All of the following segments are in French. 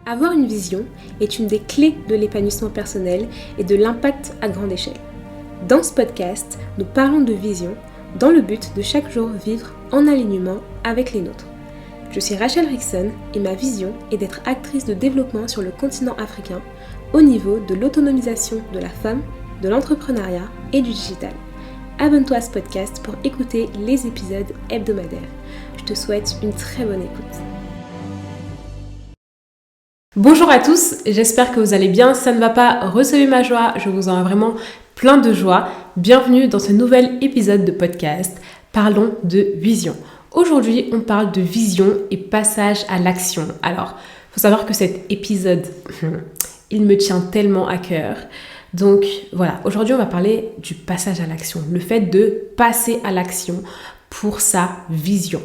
Avoir une vision est une des clés de l'épanouissement personnel et de l'impact à grande échelle. Dans ce podcast, nous parlons de vision dans le but de chaque jour vivre en alignement avec les nôtres. Je suis Rachel Rickson et ma vision est d'être actrice de développement sur le continent africain au niveau de l'autonomisation de la femme, de l'entrepreneuriat et du digital. Abonne-toi à ce podcast pour écouter les épisodes hebdomadaires. Je te souhaite une très bonne écoute. Bonjour à tous, j'espère que vous allez bien. Ça ne va pas, recevez ma joie, je vous en ai vraiment plein de joie. Bienvenue dans ce nouvel épisode de podcast. Parlons de vision. Aujourd'hui, on parle de vision et passage à l'action. Alors, il faut savoir que cet épisode, il me tient tellement à cœur. Donc voilà, aujourd'hui on va parler du passage à l'action, le fait de passer à l'action pour sa vision.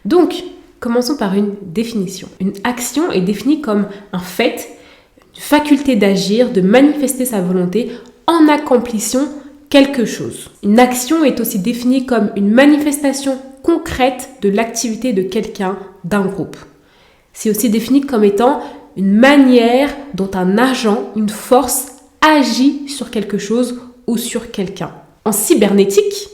Donc, commençons par une définition. Une action est définie comme un fait, une faculté d'agir, de manifester sa volonté en accomplissant quelque chose. Une action est aussi définie comme une manifestation concrète de l'activité de quelqu'un, d'un groupe. C'est aussi défini comme étant une manière dont un agent, une force, agit sur quelque chose ou sur quelqu'un. En cybernétique,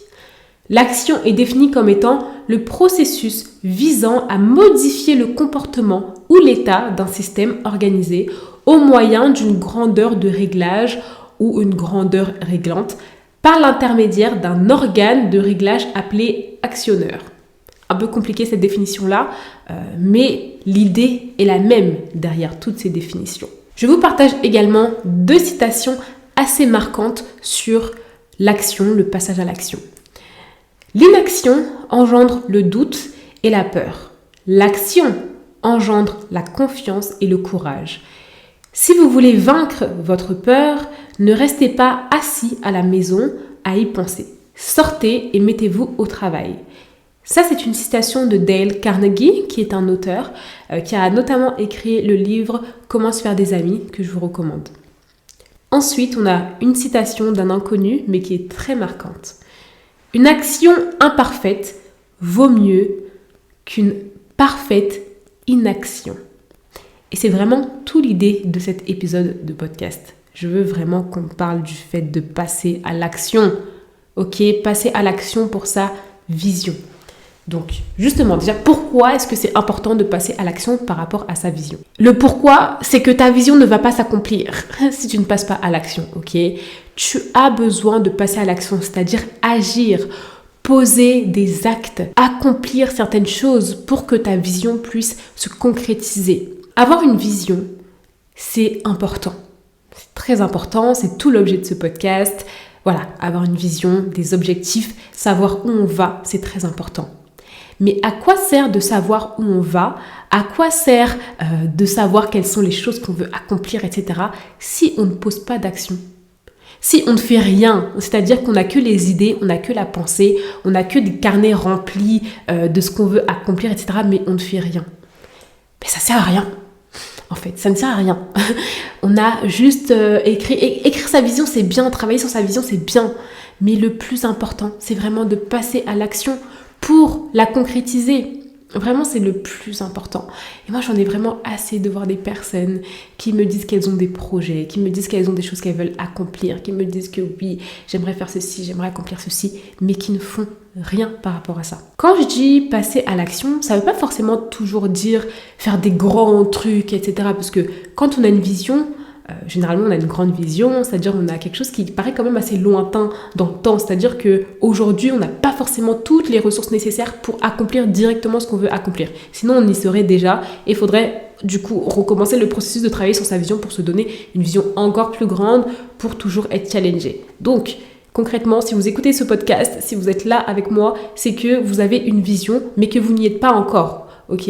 l'action est définie comme étant le processus visant à modifier le comportement ou l'état d'un système organisé au moyen d'une grandeur de réglage ou une grandeur réglante par l'intermédiaire d'un organe de réglage appelé actionneur. Un peu compliqué cette définition-là, mais l'idée est la même derrière toutes ces définitions. Je vous partage également 2 citations assez marquantes sur l'action, le passage à l'action. L'inaction engendre le doute et la peur. L'action engendre la confiance et le courage. Si vous voulez vaincre votre peur, ne restez pas assis à la maison à y penser. Sortez et mettez-vous au travail. Ça, c'est une citation de Dale Carnegie, qui est un auteur, qui a notamment écrit le livre « Comment se faire des amis » que je vous recommande. Ensuite, on a une citation d'un inconnu, mais qui est très marquante. Une action imparfaite vaut mieux qu'une parfaite inaction. Et c'est vraiment toute l'idée de cet épisode de podcast. Je veux vraiment qu'on parle du fait de passer à l'action. Ok, passer à l'action pour sa vision. Donc, justement, déjà, pourquoi est-ce que c'est important de passer à l'action par rapport à sa vision ? Le pourquoi, c'est que ta vision ne va pas s'accomplir si tu ne passes pas à l'action, ok ? Tu as besoin de passer à l'action, c'est-à-dire agir, poser des actes, accomplir certaines choses pour que ta vision puisse se concrétiser. Avoir une vision, c'est important. C'est très important, c'est tout l'objet de ce podcast. Voilà, avoir une vision, des objectifs, savoir où on va, c'est très important. Mais à quoi sert de savoir où on va ? À quoi sert de savoir quelles sont les choses qu'on veut accomplir, etc. si on ne pose pas d'action ? Si on ne fait rien, c'est-à-dire qu'on n'a que les idées, on n'a que la pensée, on n'a que des carnets remplis de ce qu'on veut accomplir, etc. mais on ne fait rien. Mais ça ne sert à rien. En fait, ça ne sert à rien. On a juste écrire sa vision, c'est bien. Travailler sur sa vision, c'est bien. Mais le plus important, c'est vraiment de passer à l'action pour la concrétiser. Vraiment, c'est le plus important. Et moi, j'en ai vraiment assez de voir des personnes qui me disent qu'elles ont des projets, qui me disent qu'elles ont des choses qu'elles veulent accomplir, qui me disent que oui, j'aimerais faire ceci, j'aimerais accomplir ceci, mais qui ne font rien par rapport à ça. Quand je dis passer à l'action, ça ne veut pas forcément toujours dire faire des grands trucs, etc. Parce que quand on a une vision, généralement on a une grande vision, c'est-à-dire on a quelque chose qui paraît quand même assez lointain dans le temps, c'est-à-dire qu'aujourd'hui on n'a pas forcément toutes les ressources nécessaires pour accomplir directement ce qu'on veut accomplir. Sinon on y serait déjà et il faudrait du coup recommencer le processus de travailler sur sa vision pour se donner une vision encore plus grande pour toujours être challengé. Donc concrètement, si vous écoutez ce podcast, si vous êtes là avec moi, c'est que vous avez une vision mais que vous n'y êtes pas encore, ok ?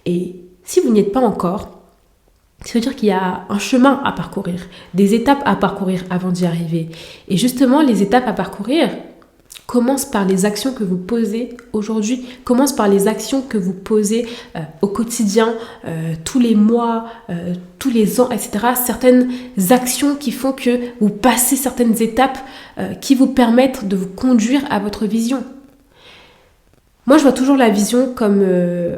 Et si vous n'y êtes pas encore, ça veut dire qu'il y a un chemin à parcourir, des étapes à parcourir avant d'y arriver. Et justement, les étapes à parcourir commencent par les actions que vous posez aujourd'hui, commencent par les actions que vous posez au quotidien, tous les mois, tous les ans, etc. Certaines actions qui font que vous passez certaines étapes qui vous permettent de vous conduire à votre vision. Moi, je vois toujours la vision comme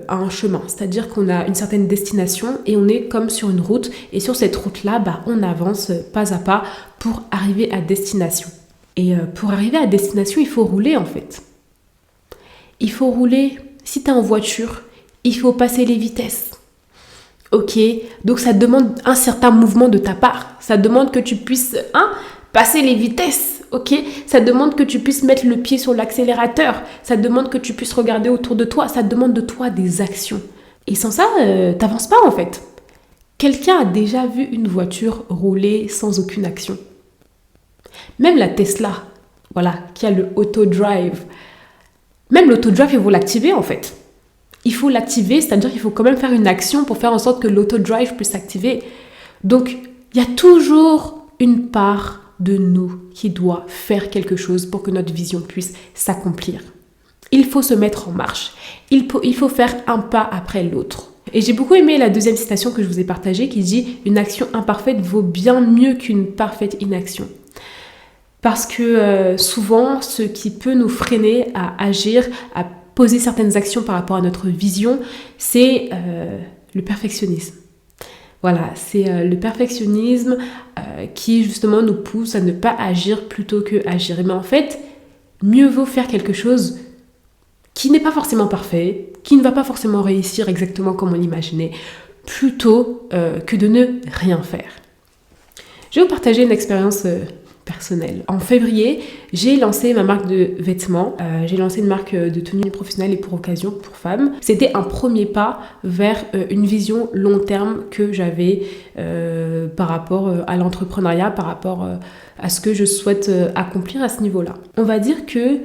un chemin, c'est-à-dire qu'on a une certaine destination et on est comme sur une route. Et sur cette route-là, on avance pas à pas pour arriver à destination. Et pour arriver à destination, il faut rouler en fait. Il faut rouler. Si tu es en voiture, il faut passer les vitesses. Ok, donc ça demande un certain mouvement de ta part. Ça demande que tu puisses passer les vitesses. Ok, ça demande que tu puisses mettre le pied sur l'accélérateur. Ça demande que tu puisses regarder autour de toi. Ça demande de toi des actions. Et sans ça, t'avances pas en fait. Quelqu'un a déjà vu une voiture rouler sans aucune action. Même la Tesla, qui a le auto-drive. Même l'auto-drive, il faut l'activer en fait. Il faut l'activer, c'est-à-dire qu'il faut quand même faire une action pour faire en sorte que l'auto-drive puisse s'activer. Donc, il y a toujours une part de nous qui doit faire quelque chose pour que notre vision puisse s'accomplir. Il faut se mettre en marche. Il faut faire un pas après l'autre. Et j'ai beaucoup aimé la deuxième citation que je vous ai partagée qui dit « Une action imparfaite vaut bien mieux qu'une parfaite inaction ». Parce que souvent, ce qui peut nous freiner à agir, à poser certaines actions par rapport à notre vision, c'est le perfectionnisme. Voilà, c'est le perfectionnisme qui justement nous pousse à ne pas agir plutôt que agir. Mais en fait, mieux vaut faire quelque chose qui n'est pas forcément parfait, qui ne va pas forcément réussir exactement comme on l'imaginait, plutôt que de ne rien faire. Je vais vous partager une expérience personnelle. En février, j'ai lancé ma marque de vêtements. J'ai lancé une marque de tenue professionnelle et pour occasion pour femmes. C'était un premier pas vers une vision long terme que j'avais par rapport à l'entrepreneuriat, par rapport à ce que je souhaite accomplir à ce niveau-là. On va dire que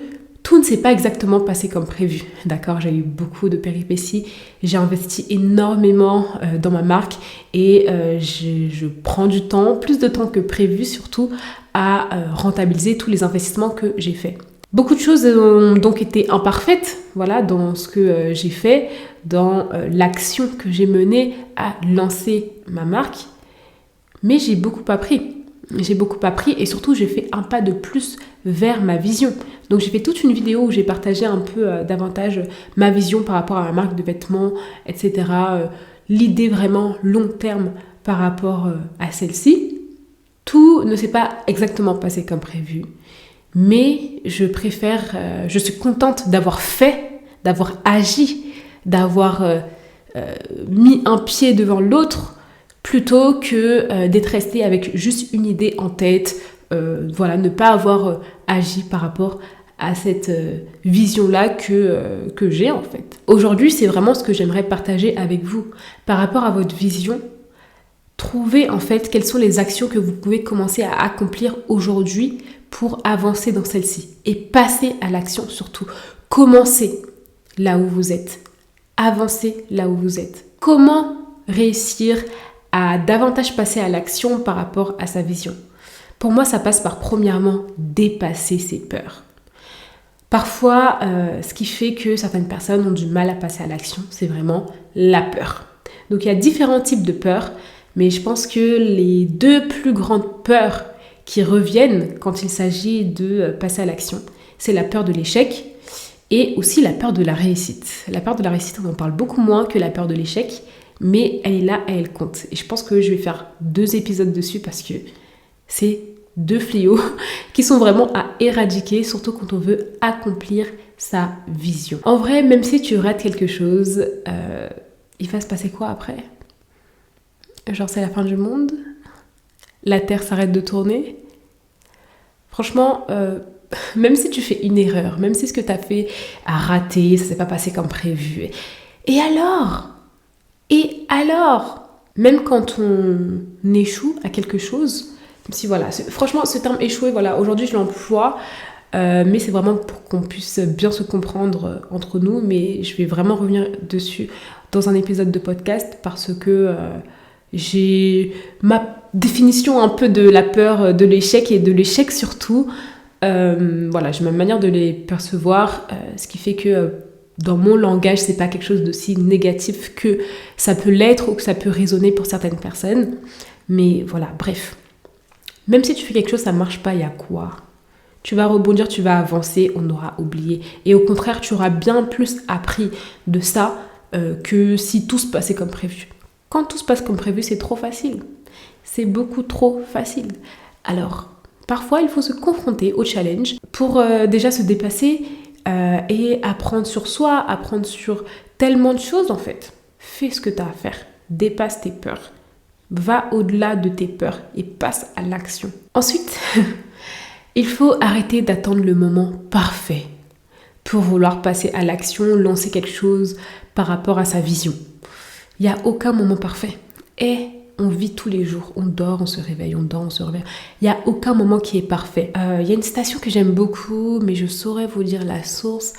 tout ne s'est pas exactement passé comme prévu, d'accord ? J'ai eu beaucoup de péripéties, j'ai investi énormément dans ma marque et je prends du temps, plus de temps que prévu surtout, à rentabiliser tous les investissements que j'ai faits. Beaucoup de choses ont donc été imparfaites, dans ce que j'ai fait, dans l'action que j'ai menée à lancer ma marque, mais j'ai beaucoup appris. J'ai beaucoup appris et surtout j'ai fait un pas de plus vers ma vision. Donc j'ai fait toute une vidéo où j'ai partagé un peu davantage ma vision par rapport à ma marque de vêtements, etc. L'idée vraiment long terme par rapport à celle-ci. Tout ne s'est pas exactement passé comme prévu, mais je suis contente d'avoir fait, d'avoir agi, d'avoir mis un pied devant l'autre plutôt que d'être restée avec juste une idée en tête, ne pas avoir agi par rapport à cette vision-là que j'ai en fait. Aujourd'hui, c'est vraiment ce que j'aimerais partager avec vous. Par rapport à votre vision, trouvez en fait quelles sont les actions que vous pouvez commencer à accomplir aujourd'hui pour avancer dans celle-ci. Et passez à l'action surtout. Commencez là où vous êtes. Avancez là où vous êtes. Comment réussir à davantage passer à l'action par rapport à sa vision? Pour moi, ça passe par premièrement dépasser ses peurs. Parfois, ce qui fait que certaines personnes ont du mal à passer à l'action, c'est vraiment la peur. Donc il y a différents types de peurs, mais je pense que les deux plus grandes peurs qui reviennent quand il s'agit de passer à l'action, c'est la peur de l'échec et aussi la peur de la réussite. La peur de la réussite, on en parle beaucoup moins que la peur de l'échec, mais elle est là et elle compte. Et je pense que je vais faire 2 épisodes dessus parce que c'est 2 fléaux qui sont vraiment à éradiquer, surtout quand on veut accomplir sa vision. En vrai, même si tu rates quelque chose, il va se passer quoi après ? Genre c'est la fin du monde ? La Terre s'arrête de tourner ? Franchement, même si tu fais une erreur, même si ce que tu as fait a raté, ça s'est pas passé comme prévu, et alors ? Même quand on échoue à quelque chose, si franchement ce terme échouer, aujourd'hui je l'emploie, mais c'est vraiment pour qu'on puisse bien se comprendre entre nous, mais je vais vraiment revenir dessus dans un épisode de podcast parce que j'ai ma définition un peu de la peur de l'échec et de l'échec surtout. J'ai ma manière de les percevoir, ce qui fait que dans mon langage, c'est pas quelque chose d'aussi négatif que ça peut l'être ou que ça peut résonner pour certaines personnes. Mais voilà, bref. Même si tu fais quelque chose, ça marche pas, il y a quoi ? Tu vas rebondir, tu vas avancer, on aura oublié. Et au contraire, tu auras bien plus appris de ça que si tout se passait comme prévu. Quand tout se passe comme prévu, c'est trop facile. C'est beaucoup trop facile. Alors, parfois, il faut se confronter au challenge pour déjà se dépasser et apprendre sur soi, apprendre sur tellement de choses en fait. Fais ce que tu as à faire. Dépasse tes peurs. Va au-delà de tes peurs et passe à l'action. Ensuite, il faut arrêter d'attendre le moment parfait pour vouloir passer à l'action, lancer quelque chose par rapport à sa vision. Il n'y a aucun moment parfait. Et on vit tous les jours. On dort, on se réveille, on dort, on se réveille. Il n'y a aucun moment qui est parfait. Il y a une citation que j'aime beaucoup, mais je saurais vous dire la source.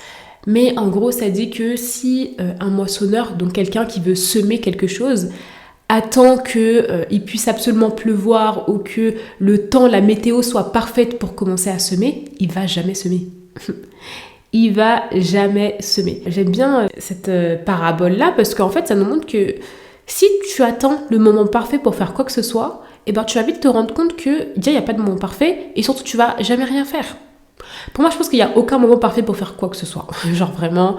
Mais en gros, ça dit que si un moissonneur, donc quelqu'un qui veut semer quelque chose, attend qu'il puisse absolument pleuvoir ou que le temps, la météo soit parfaite pour commencer à semer, il va jamais semer. Il va jamais semer. J'aime bien cette parabole-là parce qu'en fait, ça nous montre que si tu attends le moment parfait pour faire quoi que ce soit, eh ben, tu vas vite te rendre compte que déjà, il n'y a pas de moment parfait et surtout, tu vas jamais rien faire. Pour moi, je pense qu'il n'y a aucun moment parfait pour faire quoi que ce soit. Genre vraiment,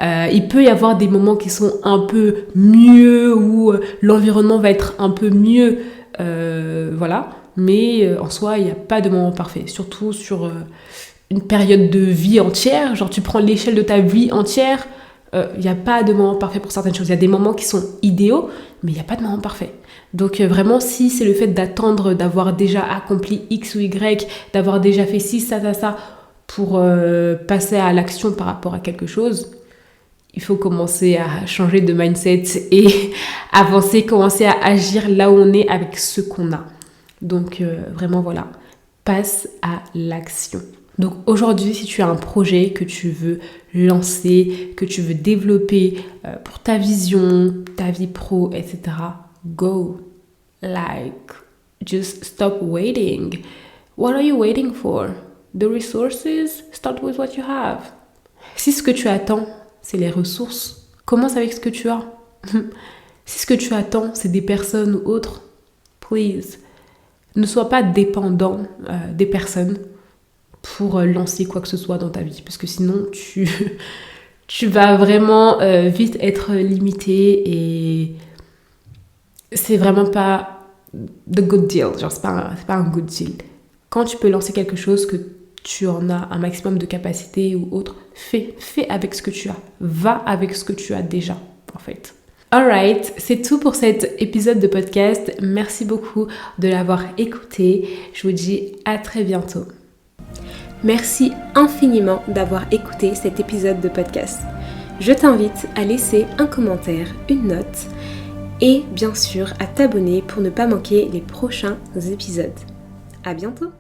il peut y avoir des moments qui sont un peu mieux ou l'environnement va être un peu mieux, voilà. Mais en soi, il n'y a pas de moment parfait. Surtout sur une période de vie entière. Genre, tu prends l'échelle de ta vie entière. Il n'y a pas de moment parfait pour certaines choses. Il y a des moments qui sont idéaux, mais il n'y a pas de moment parfait. Donc vraiment, si c'est le fait d'attendre, d'avoir déjà accompli X ou Y, d'avoir déjà fait ci, ça, pour passer à l'action par rapport à quelque chose, il faut commencer à changer de mindset et avancer, commencer à agir là où on est avec ce qu'on a. Donc vraiment voilà, passe à l'action. Donc aujourd'hui, si tu as un projet que tu veux lancer, que tu veux développer pour ta vision, ta vie pro, etc., go. Like, just stop waiting. What are you waiting for? The resources? Start with what you have. Si ce que tu attends, c'est les ressources, commence avec ce que tu as. Si ce que tu attends, c'est des personnes ou autres, please, ne sois pas dépendant des personnes pour lancer quoi que ce soit dans ta vie. Parce que sinon, tu vas vraiment vite être limité et c'est vraiment pas the good deal. Genre, c'est pas un good deal. Quand tu peux lancer quelque chose, que tu en as un maximum de capacité ou autre, fais avec ce que tu as. Va avec ce que tu as déjà, en fait. Alright, c'est tout pour cet épisode de podcast. Merci beaucoup de l'avoir écouté. Je vous dis à très bientôt. Merci infiniment d'avoir écouté cet épisode de podcast. Je t'invite à laisser un commentaire, une note et bien sûr à t'abonner pour ne pas manquer les prochains épisodes. À bientôt!